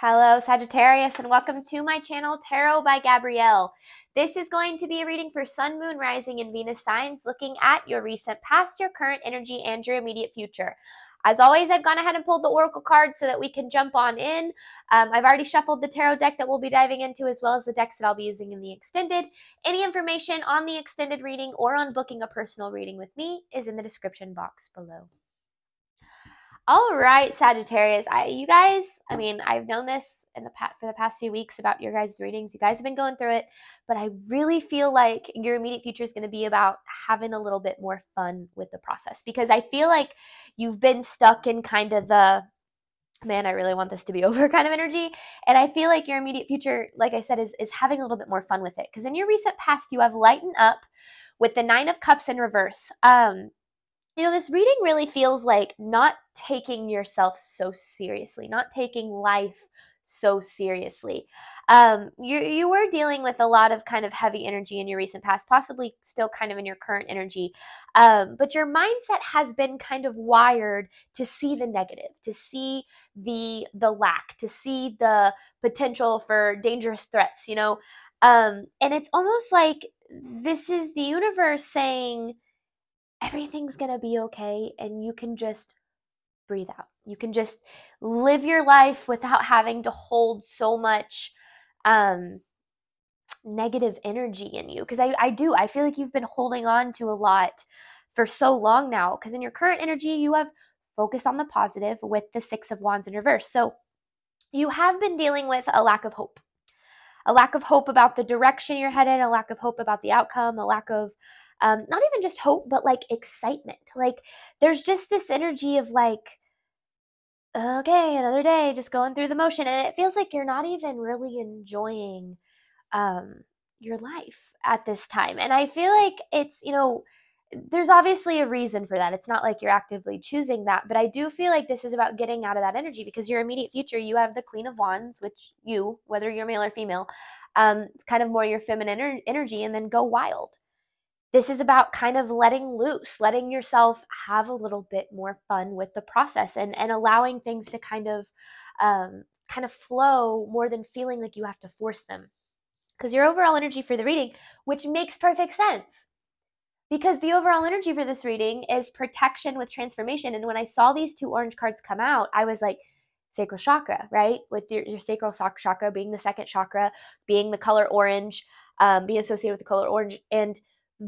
Hello, Sagittarius, and welcome to my channel, Tarot by Gabrielle. This is going to be a reading for Sun, Moon, Rising, and Venus signs, looking at your recent past, your current energy, and your immediate future. As always, I've gone ahead and pulled the oracle cards so that we can jump on in. I've already shuffled the tarot deck that we'll be diving into, as well as the decks that I'll be using in the extended. Any information on the extended reading or on booking a personal reading with me is in the description box below. All right, Sagittarius. I've known this for the past few weeks about your guys' readings. You guys have been going through it, but I really feel like your immediate future is going to be about having a little bit more fun with the process, because I feel like you've been stuck in kind of the, man, I really want this to be over kind of energy. And I feel like your immediate future, like I said, is having a little bit more fun with it. Because in your recent past, you have lightened up with the Nine of Cups in reverse. This reading really feels like not taking yourself so seriously, not taking life so seriously. You were dealing with a lot of kind of heavy energy in your recent past, possibly still kind of in your current energy. But your mindset has been kind of wired to see the negative, to see the lack, to see the potential for dangerous threats, and it's almost like this is the universe saying, everything's going to be okay, and you can just breathe out. You can just live your life without having to hold so much negative energy in you. Because I feel like you've been holding on to a lot for so long now, because in your current energy, you have focused on the positive with the Six of Wands in reverse. So you have been dealing with a lack of hope. A lack of hope about the direction you're headed, a lack of hope about the outcome, a lack of not even just hope, but like excitement. Like there's just this energy of like, okay, another day, just going through the motion. And it feels like you're not even really enjoying your life at this time. And I feel like it's, there's obviously a reason for that. It's not like you're actively choosing that, but I do feel like this is about getting out of that energy, because your immediate future, you have the Queen of Wands, which whether you're male or female, it's kind of more your feminine energy, and then go wild. This is about kind of letting loose, letting yourself have a little bit more fun with the process, and allowing things to kind of flow more than feeling like you have to force them. Because your overall energy for the reading, which makes perfect sense, because the overall energy for this reading is protection with transformation. And when I saw these two orange cards come out, I was like, sacral chakra, right? With your sacral chakra being the second chakra, being the color orange, being associated with the color orange, and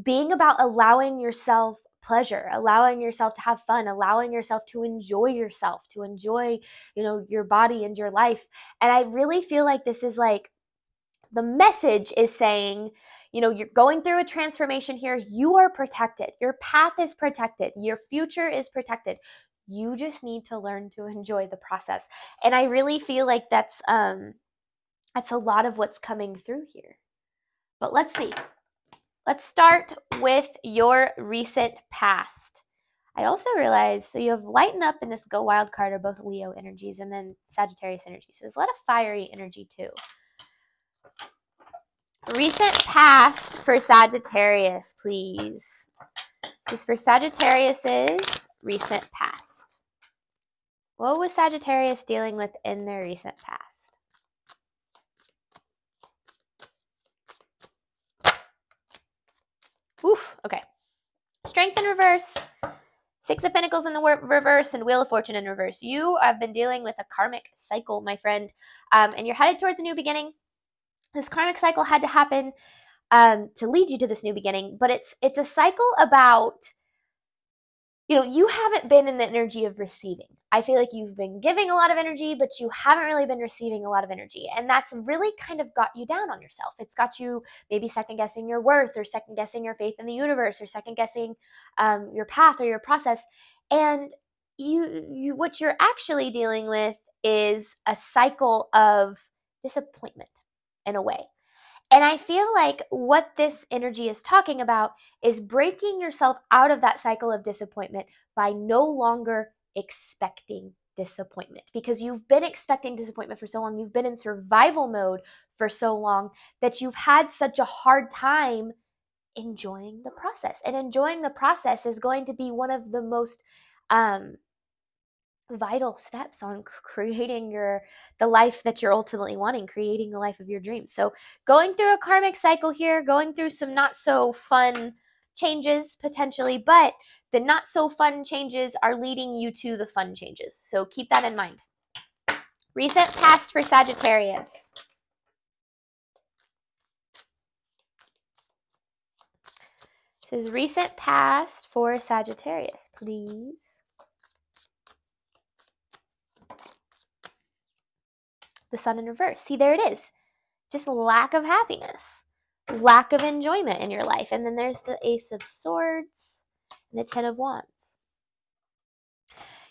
being about allowing yourself pleasure, allowing yourself to have fun, allowing yourself to enjoy your body and your life. And I really feel like this is like, the message is saying, you're going through a transformation here. You are protected. Your path is protected. Your future is protected. You just need to learn to enjoy the process. And I really feel like that's a lot of what's coming through here. But let's see. Let's start with your recent past. I also realized, so you have lighten up and this go wild card are both Leo energies, and then Sagittarius energy. So there's a lot of fiery energy too. Recent past for Sagittarius, please. This is for Sagittarius's recent past. What was Sagittarius dealing with in their recent past? Oof, okay. Strength in reverse, Six of Pentacles in the reverse, and Wheel of Fortune in reverse. You have been dealing with a karmic cycle, my friend, and you're headed towards a new beginning. This karmic cycle had to happen to lead you to this new beginning, but it's a cycle about, you haven't been in the energy of receiving. I feel like you've been giving a lot of energy, but you haven't really been receiving a lot of energy. And that's really kind of got you down on yourself. It's got you maybe second-guessing your worth, or second-guessing your faith in the universe, or second-guessing your path or your process. And what you're actually dealing with is a cycle of disappointment in a way. And I feel like what this energy is talking about is breaking yourself out of that cycle of disappointment by no longer expecting disappointment, because you've been expecting disappointment for so long. You've been in survival mode for so long that you've had such a hard time enjoying the process. And enjoying the process is going to be one of the most vital steps on creating the life that you're ultimately wanting, creating the life of your dreams. So going through a karmic cycle here, going through some not so fun changes potentially, but the not so fun changes are leading you to the fun changes. So keep that in mind. Recent past for Sagittarius. This is recent past for Sagittarius, please. The Sun in reverse. See, there it is. Just lack of happiness, lack of enjoyment in your life. And then there's the Ace of Swords and the Ten of Wands.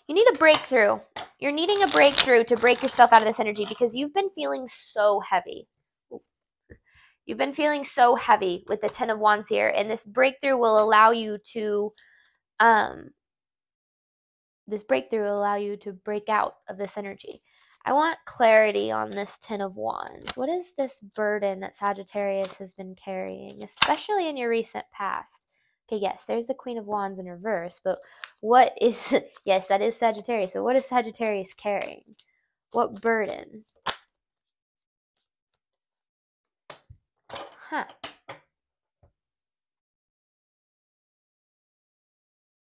You need a breakthrough. You're needing a breakthrough to break yourself out of this energy because you've been feeling so heavy. You've been feeling so heavy with the Ten of Wands here, and this breakthrough will allow you to break out of this energy. I want clarity on this Ten of Wands. What is this burden that Sagittarius has been carrying, especially in your recent past? Okay, yes, there's the Queen of Wands in reverse, but what is, yes, that is Sagittarius, but what is Sagittarius carrying? What burden?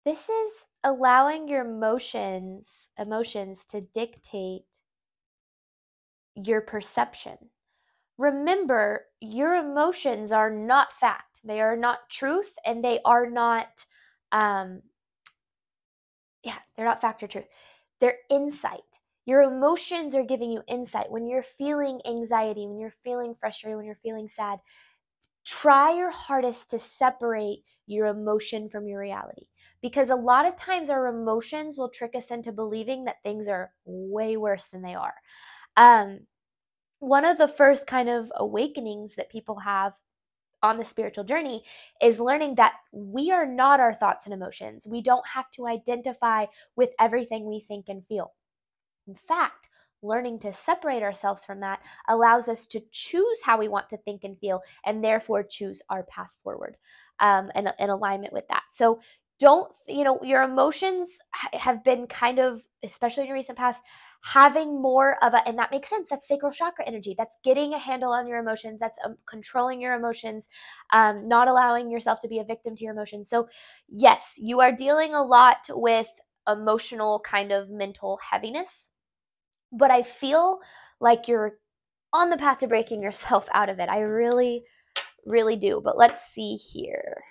This is allowing your emotions to dictate your perception. Remember, your emotions are not fact. They are not truth, and they are not, they're not fact or truth. They're insight. Your emotions are giving you insight. When you're feeling anxiety, when you're feeling frustrated, when you're feeling sad, try your hardest to separate your emotion from your reality. Because a lot of times our emotions will trick us into believing that things are way worse than they are. One of the first kind of awakenings that people have on the spiritual journey is learning that we are not our thoughts and emotions. We don't have to identify with everything we think and feel. In fact, learning to separate ourselves from that allows us to choose how we want to think and feel, and therefore choose our path forward in alignment with that. So don't, your emotions have been kind of, especially in your recent past, having more of and that makes sense, that's sacral chakra energy. That's getting a handle on your emotions. That's controlling your emotions, not allowing yourself to be a victim to your emotions. So yes, you are dealing a lot with emotional kind of mental heaviness, but I feel like you're on the path to breaking yourself out of it. I really, really do. But let's see here.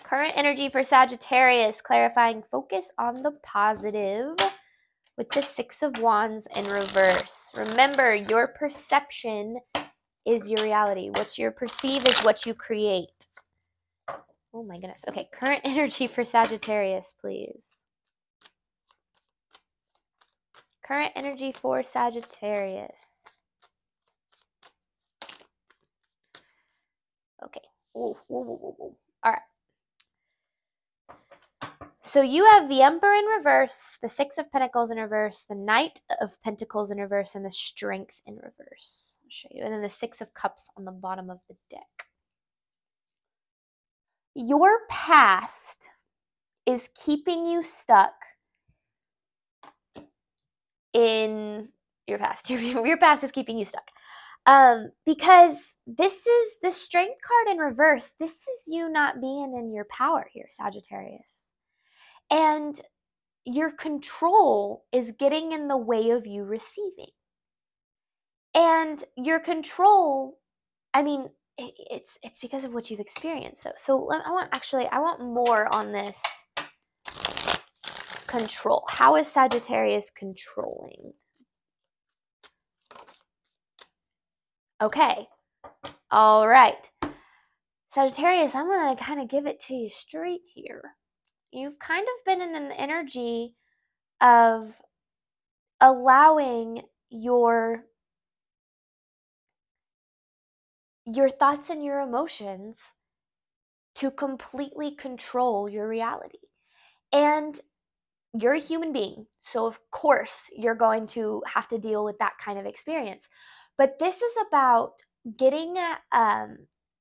Current energy for Sagittarius, clarifying focus on the positive with the Six of Wands in reverse. Remember, your perception is your reality. What you perceive is what you create. Oh my goodness. Okay, current energy for Sagittarius, please. Current energy for Sagittarius. Okay. Ooh. All right. So you have the Emperor in reverse, the Six of Pentacles in reverse, the Knight of Pentacles in reverse, and the Strength in reverse. I'll show you. And then the Six of Cups on the bottom of the deck. Your past is keeping you stuck in your past. Your past is keeping you stuck. Because this is the Strength card in reverse. This is you not being in your power here, Sagittarius. And your control is getting in the way of you receiving. And your control, I mean, it's because of what you've experienced, though. So I want more on this control. How is Sagittarius controlling? Okay. All right. Sagittarius, I'm going to kind of give it to you straight here. You've kind of been in an energy of allowing your thoughts and your emotions to completely control your reality. And you're a human being, so of course you're going to have to deal with that kind of experience. But this is about getting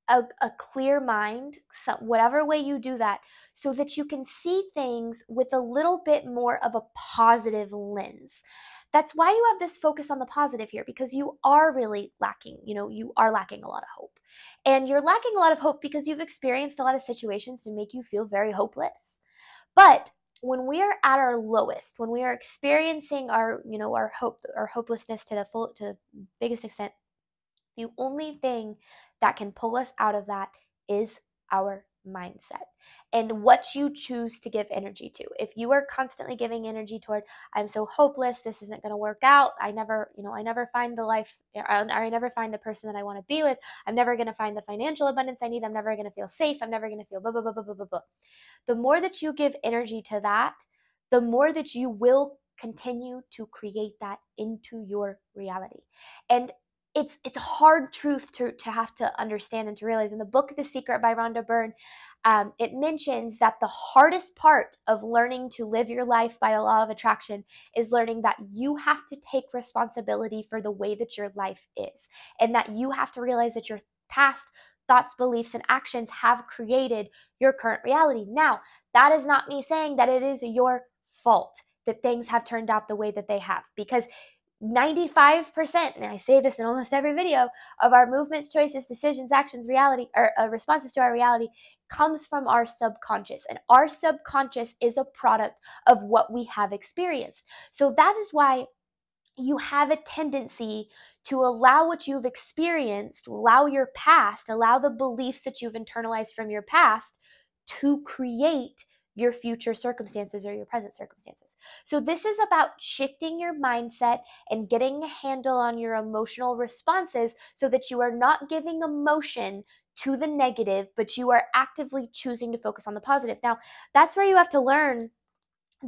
a clear mind, whatever way you do that, so that you can see things with a little bit more of a positive lens. That's why you have this focus on the positive here, because you are really lacking, you are lacking a lot of hope. And you're lacking a lot of hope because you've experienced a lot of situations to make you feel very hopeless. But when we are at our lowest, when we are experiencing our hopelessness to the biggest extent, the only thing that can pull us out of that is our mindset and what you choose to give energy to. If you are constantly giving energy toward, I'm so hopeless, this isn't going to work out, I never find the life, or I never find the person that I want to be with, I'm never going to find the financial abundance I need, I'm never going to feel safe, I'm never going to feel blah, blah, blah, blah, blah, blah, blah. The more that you give energy to that, the more that you will continue to create that into your reality. And it's a hard truth to have to understand and to realize. In the book The Secret by Rhonda Byrne, it mentions that the hardest part of learning to live your life by the law of attraction is learning that you have to take responsibility for the way that your life is, and that you have to realize that your past thoughts, beliefs, and actions have created your current reality. Now, that is not me saying that it is your fault that things have turned out the way that they have, because 95%, and I say this in almost every video, of our movements, choices, decisions, actions, reality, or responses to our reality comes from our subconscious. And our subconscious is a product of what we have experienced. So that is why you have a tendency to allow what you've experienced, allow your past, allow the beliefs that you've internalized from your past to create your future circumstances or your present circumstances. So this is about shifting your mindset and getting a handle on your emotional responses so that you are not giving emotion to the negative, but you are actively choosing to focus on the positive. Now, that's where you have to learn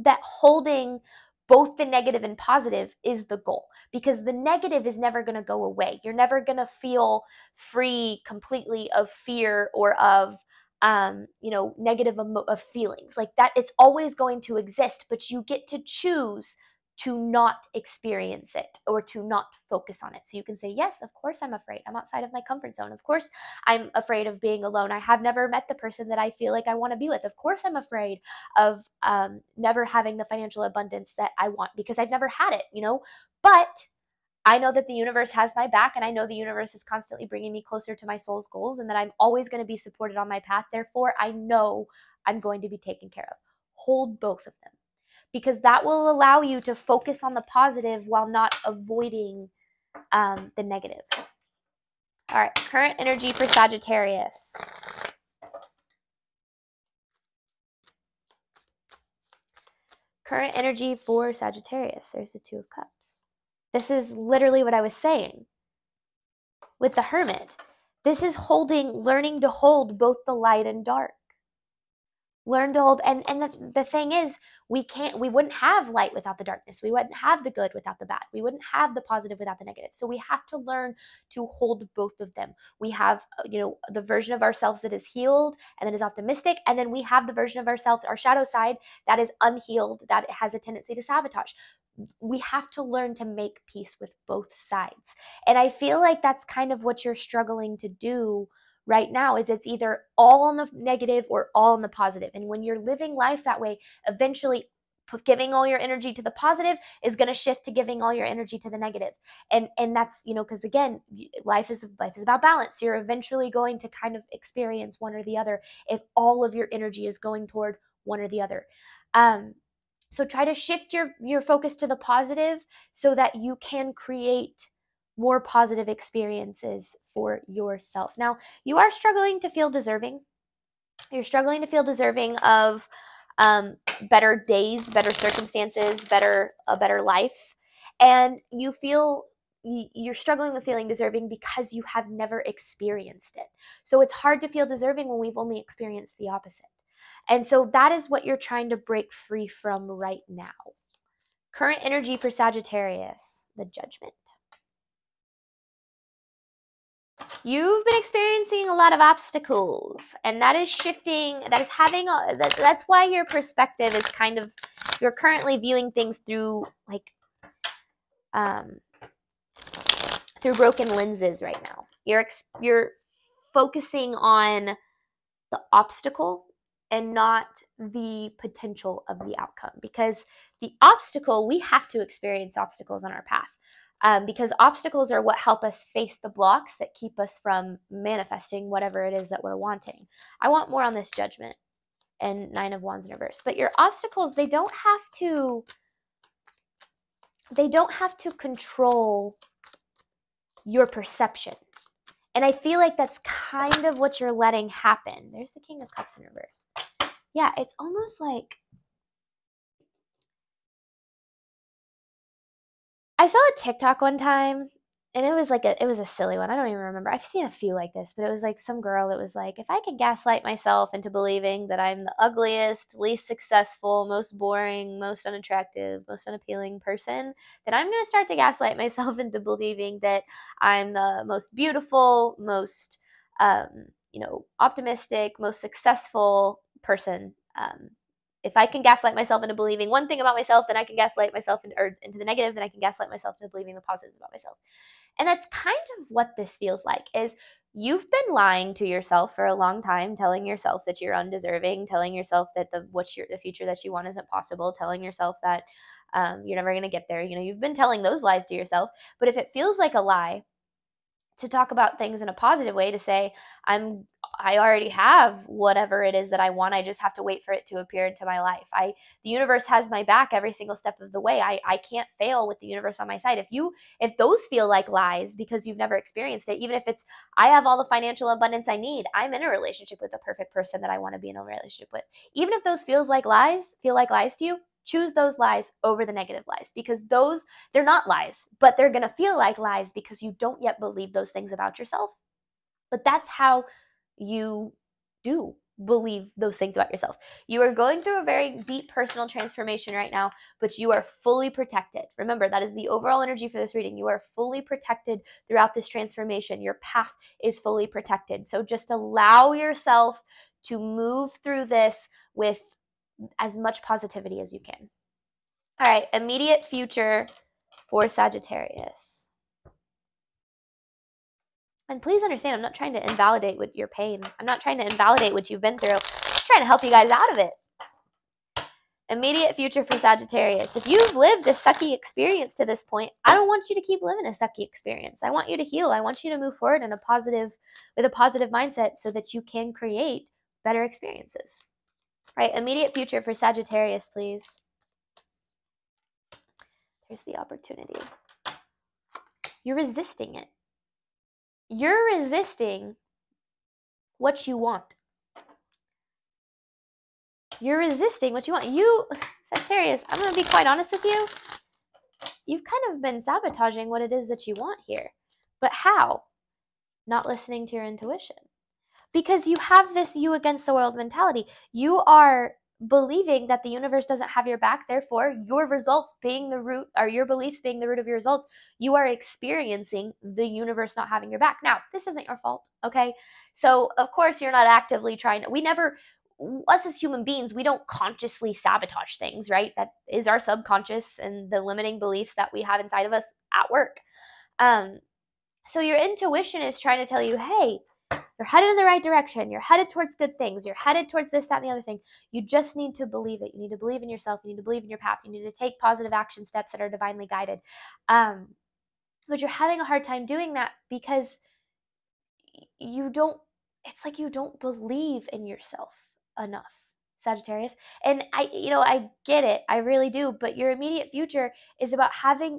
that holding both the negative and positive is the goal, because the negative is never going to go away. You're never going to feel free completely of fear or of negative of feelings like that. It's always going to exist, but you get to choose to not experience it or to not focus on it. So you can say, yes, of course I'm afraid. I'm outside of my comfort zone. Of course I'm afraid of being alone. I have never met the person that I feel like I want to be with. Of course I'm afraid of never having the financial abundance that I want, because I've never had it, but I know that the universe has my back, and I know the universe is constantly bringing me closer to my soul's goals, and that I'm always going to be supported on my path. Therefore, I know I'm going to be taken care of. Hold both of them, because that will allow you to focus on the positive while not avoiding the negative. All right, current energy for Sagittarius. Current energy for Sagittarius. There's the Two of Cups. This is literally what I was saying with the Hermit. This is learning to hold both the light and dark. Learn to hold, and the thing is, we wouldn't have light without the darkness. We wouldn't have the good without the bad. We wouldn't have the positive without the negative. So we have to learn to hold both of them. We have, the version of ourselves that is healed and that is optimistic, and then we have the version of ourselves, our shadow side, that is unhealed, that has a tendency to sabotage. We have to learn to make peace with both sides. And I feel like that's kind of what you're struggling to do right now, is it's either all on the negative or all on the positive. And when you're living life that way, eventually giving all your energy to the positive is going to shift to giving all your energy to the negative. And that's, because again, life is about balance. You're eventually going to kind of experience one or the other if all of your energy is going toward one or the other. So try to shift your focus to the positive so that you can create more positive experiences for yourself. Now, you are struggling to feel deserving. You're struggling to feel deserving of better days, better circumstances, a better life. And you're struggling with feeling deserving because you have never experienced it. So it's hard to feel deserving when we've only experienced the opposite. And so that is what you're trying to break free from right now. Current energy for Sagittarius, the Judgment. You've been experiencing a lot of obstacles, and that is shifting, that's why your perspective is kind of, you're currently viewing things through through broken lenses right now. You're focusing on the obstacle and not the potential of the outcome, because the obstacle, we have to experience obstacles on our path, because obstacles are what help us face the blocks that keep us from manifesting whatever it is that we're wanting. I want more on this Judgment and 9 of Wands in reverse. But your obstacles, they don't have to control your perception. And I feel like that's kind of what you're letting happen. There's the King of Cups in reverse. Yeah, it's almost like, I saw a TikTok one time, and it was a silly one. I don't even remember. I've seen a few like this, but it was like some girl that was like, if I could gaslight myself into believing that I'm the ugliest, least successful, most boring, most unattractive, most unappealing person, then I'm going to start to gaslight myself into believing that I'm the most beautiful, most, optimistic, most successful person. If I can gaslight myself into believing one thing about myself, then I can gaslight myself into the negative, then I can gaslight myself into believing the positive about myself. And that's kind of what this feels like, is you've been lying to yourself for a long time, telling yourself that you're undeserving, telling yourself that the future that you want isn't possible, telling yourself that you're never going to get there. You've been telling those lies to yourself. But if it feels like a lie to talk about things in a positive way, to say, I already have whatever it is that I want. I just have to wait for it to appear into my life. The universe has my back every single step of the way. I can't fail with the universe on my side. If those feel like lies because you've never experienced it, even if it's, I have all the financial abundance I need, I'm in a relationship with the perfect person that I want to be in a relationship with. Even if those feel like lies to you, choose those lies over the negative lies, because they're not lies, but they're going to feel like lies because you don't yet believe those things about yourself. But that's how you do believe those things about yourself. You are going through a very deep personal transformation right now, but you are fully protected. Remember, that is the overall energy for this reading. You are fully protected throughout this transformation. Your path is fully protected. So just allow yourself to move through this with as much positivity as you can. All right, immediate future for Sagittarius. And please understand, I'm not trying to invalidate your pain. I'm not trying to invalidate what you've been through. I'm just trying to help you guys out of it. Immediate future for Sagittarius. If you've lived a sucky experience to this point, I don't want you to keep living a sucky experience. I want you to heal. I want you to move forward with a positive mindset so that you can create better experiences. All right, immediate future for Sagittarius, please. There's the opportunity. You're resisting it. You're resisting what you want. You're resisting what you want. Sagittarius, I'm going to be quite honest with you. You've kind of been sabotaging what it is that you want here. But how? Not listening to your intuition. Because you have this you against the world mentality. You are believing that the universe doesn't have your back, therefore your results being the root, or your beliefs being the root of your results, you are experiencing the universe not having your back. Now, this isn't your fault, okay? So, of course, you're not actively trying to, us as human beings, we don't consciously sabotage things, right? That is our subconscious and the limiting beliefs that we have inside of us at work. So your intuition is trying to tell you, hey, you're headed in the right direction. You're headed towards good things. You're headed towards this, that, and the other thing. You just need to believe it. You need to believe in yourself. You need to believe in your path. You need to take positive action steps that are divinely guided. But you're having a hard time doing that because it's like you don't believe in yourself enough, Sagittarius. And I get it. I really do. But your immediate future is about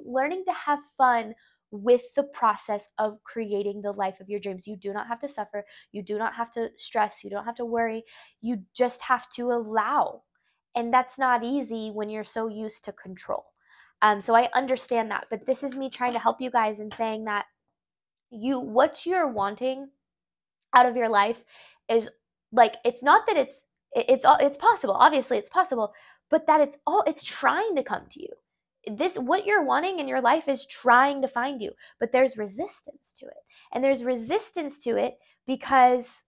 learning to have fun with the process of creating the life of your dreams. You do not have to suffer. You do not have to stress. You don't have to worry. You just have to allow. And that's not easy when you're so used to control. So I understand that. But this is me trying to help you guys in saying that what you're wanting out of your life is like, it's not that it's possible. Obviously it's possible, but that it's trying to come to you. What you're wanting in your life is trying to find you, but there's resistance to it. And there's resistance to it because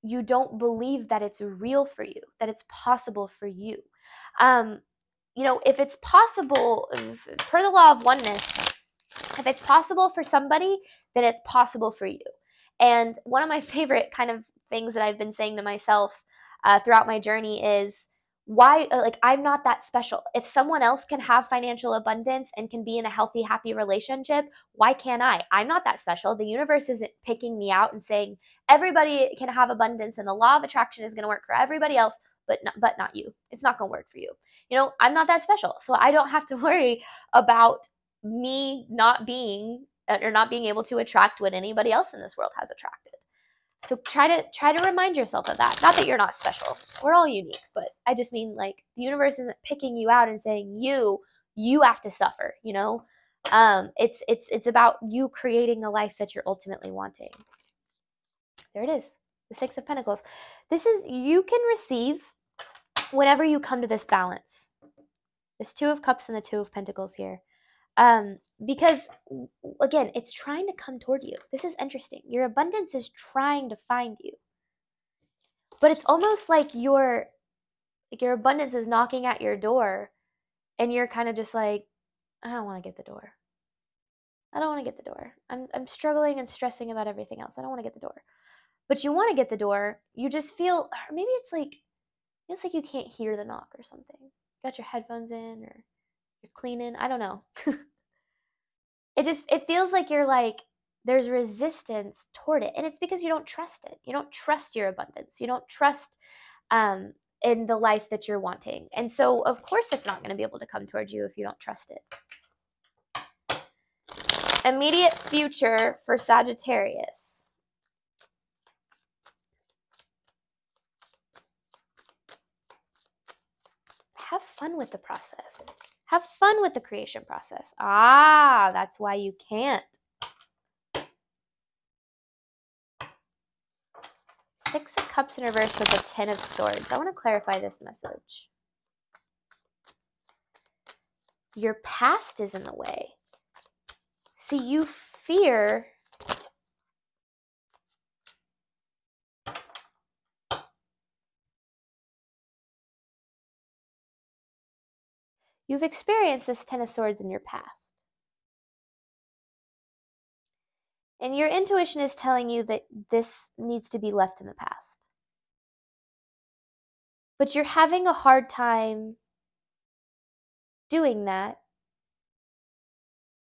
you don't believe that it's real for you, that it's possible for you. If it's possible, per the law of oneness, if it's possible for somebody, then it's possible for you. And one of my favorite kind of things that I've been saying to myself throughout my journey is, why, like, I'm not that special. If someone else can have financial abundance and can be in a healthy, happy relationship, why can't I? I'm not that special. The universe isn't picking me out and saying everybody can have abundance and the law of attraction is going to work for everybody else, but not you. It's not going to work for you. You know, I'm not that special. So I don't have to worry about me not being or not being able to attract what anybody else in this world has attracted. So try to remind yourself of that. Not that you're not special. We're all unique, but I just mean, like, the universe isn't picking you out and saying you have to suffer, you know? It's about you creating a life that you're ultimately wanting. There it is. The Six of Pentacles. This is, you can receive whenever you come to this balance. This Two of Cups and the Two of Pentacles here. Because again, it's trying to come toward you. This is interesting. Your abundance is trying to find you. But it's almost like your abundance is knocking at your door and you're kind of just like, I don't want to get the door. I don't want to get the door. I'm struggling and stressing about everything else. I don't want to get the door. But you want to get the door. You just feel, or maybe it's like you can't hear the knock or something. You got your headphones in or you're cleaning. I don't know. It feels like you're like, there's resistance toward it. And it's because you don't trust it. You don't trust your abundance. You don't trust in the life that you're wanting. And so, of course, it's not going to be able to come towards you if you don't trust it. Immediate future for Sagittarius. Have fun with the process. Have fun with the creation process. Ah, that's why you can't. Six of Cups in reverse with a Ten of Swords. I want to clarify this message. Your past is in the way. See, you fear you've experienced this Ten of Swords in your past. And your intuition is telling you that this needs to be left in the past. But you're having a hard time doing that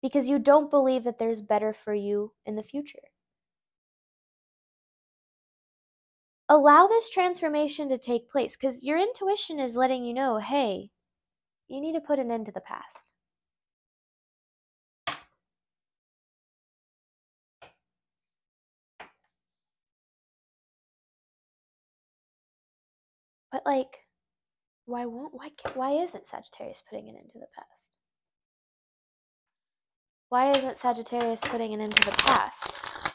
because you don't believe that there's better for you in the future. Allow this transformation to take place because your intuition is letting you know, hey, you need to put an end to the past. But like, why isn't Sagittarius putting an end to the past? Why isn't Sagittarius putting an end to the past?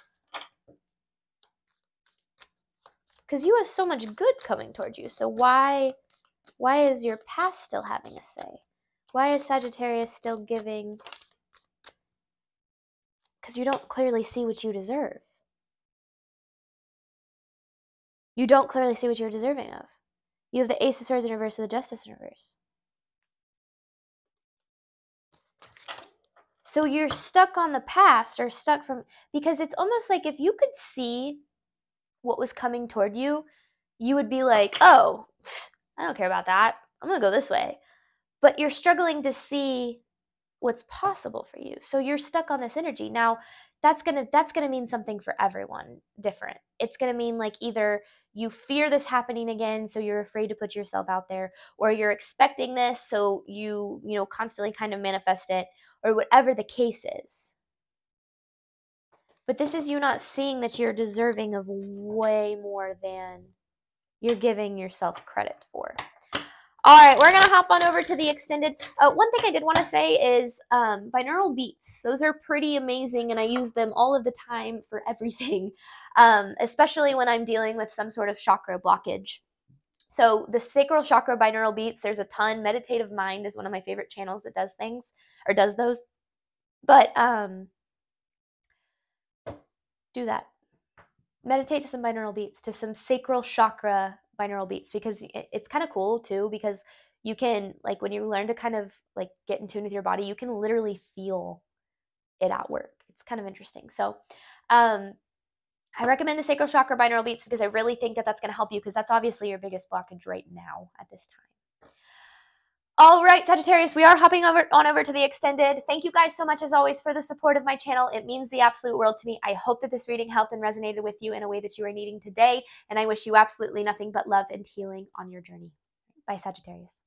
Because you have so much good coming towards you. So why is your past still having a say? Why is Sagittarius still giving? Because you don't clearly see what you deserve. You don't clearly see what you're deserving of. You have the Ace of Swords in reverse and the Justice in reverse. So you're stuck on the past or stuck from, because it's almost like if you could see what was coming toward you, you would be like, oh, I don't care about that. I'm going to go this way. But you're struggling to see what's possible for you. So you're stuck on this energy. Now, that's going to mean something for everyone different. It's going to mean like either you fear this happening again, so you're afraid to put yourself out there, or you're expecting this, so you constantly kind of manifest it, or whatever the case is. But this is you not seeing that you're deserving of way more than you're giving yourself credit for. All right, we're going to hop on over to the extended. One thing I did want to say is binaural beats. Those are pretty amazing, and I use them all of the time for everything, especially when I'm dealing with some sort of chakra blockage. So the sacral chakra binaural beats, there's a ton. Meditative Mind is one of my favorite channels that does things, or does those. But do that. Meditate to some binaural beats, to some sacral chakra binaural beats, because it's kind of cool too, because you can, like, when you learn to kind of like get in tune with your body, you can literally feel it at work. It's kind of interesting. So I recommend the sacral chakra binaural beats because I really think that that's going to help you, because that's obviously your biggest blockage right now at this time. All right, Sagittarius, we are hopping on over to the extended. Thank you guys so much, as always, for the support of my channel. It means the absolute world to me. I hope that this reading helped and resonated with you in a way that you are needing today, and I wish you absolutely nothing but love and healing on your journey. Bye, Sagittarius.